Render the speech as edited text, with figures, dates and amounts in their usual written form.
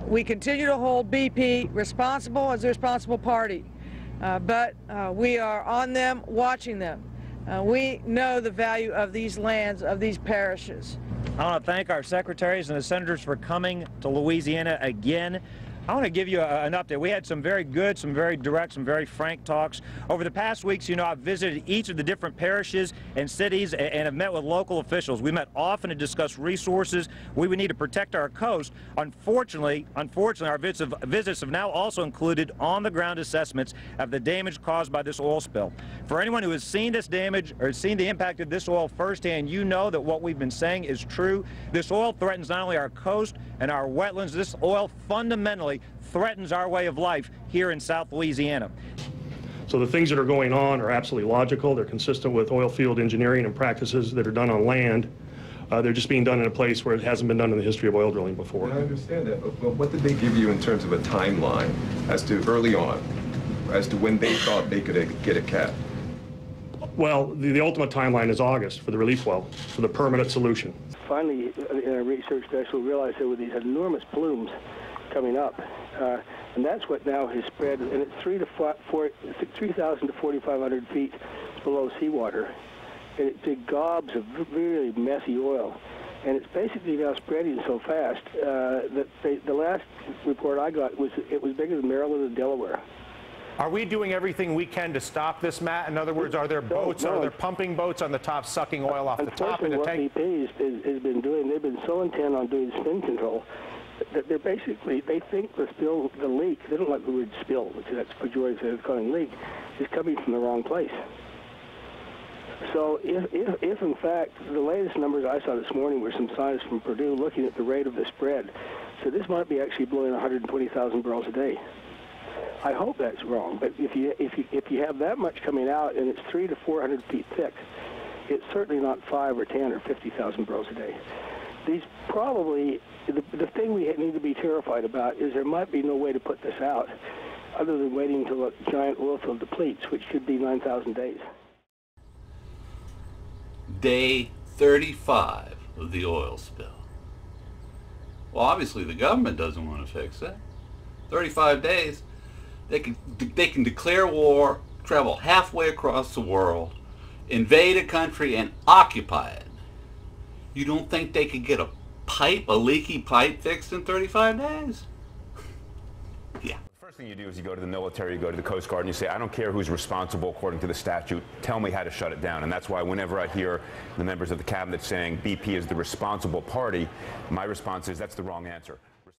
We continue to hold BP responsible as a responsible party, but we are on them, watching them. We know the value of these lands, of these parishes. I want to thank our secretaries and the senators for coming to Louisiana again. I want to give you an update. We had some very good, some very direct, some very frank talks. Over the past weeks, you know, I've visited each of the different parishes and cities and have met with local officials. We met often to discuss resources. We would need to protect our coast. Unfortunately, our visits have now also included on-the-ground assessments of the damage caused by this oil spill. For anyone who has seen this damage or seen the impact of this oil firsthand, you know that what we've been saying is true. This oil threatens not only our coast and our wetlands, this oil fundamentally threatens our way of life here in South Louisiana. So the things that are going on are absolutely logical. They're consistent with oil field engineering and practices that are done on land. They're just being done in a place where it hasn't been done in the history of oil drilling before. I understand that, but what did they give you in terms of a timeline as to early on, as to when they thought they could get a cap? Well, the ultimate timeline is August for the relief well, for the permanent solution. Finally, in our research, they actually realized there were these enormous plumes coming up, and that's what now has spread, and it's 3,000 to 4,500 feet below seawater, and it's big gobs of really messy oil, and it's basically now spreading so fast that the last report I got was it was bigger than Maryland and Delaware. Are we doing everything we can to stop this, Matt? In other words, are there boats, are there pumping boats on the top sucking oil off the top? Unfortunately, what BP has been doing, they've been so intent on doing spin control that they're basically, they think the leak, they don't like the word spill, which that's pejorative, they're calling leak, is coming from the wrong place. So if in fact, the latest numbers I saw this morning were some scientists from Purdue looking at the rate of the spread. So this might be actually blowing 120,000 barrels a day. I hope that's wrong, but if you have that much coming out and it's 300 to 400 feet thick, it's certainly not 5 or 10 or 50,000 barrels a day. These probably, the thing we need to be terrified about is there might be no way to put this out other than waiting until a giant oil field depletes, which could be 9,000 days. Day 35 of the oil spill. Well, obviously the government doesn't want to fix it. 35 days. They can declare war, travel halfway across the world, invade a country, and occupy it. You don't think they could get a leaky pipe fixed in 35 days? Yeah. The first thing you do is you go to the military, you go to the Coast Guard, and you say, I don't care who's responsible according to the statute, tell me how to shut it down. And that's why whenever I hear the members of the cabinet saying BP is the responsible party, my response is that's the wrong answer.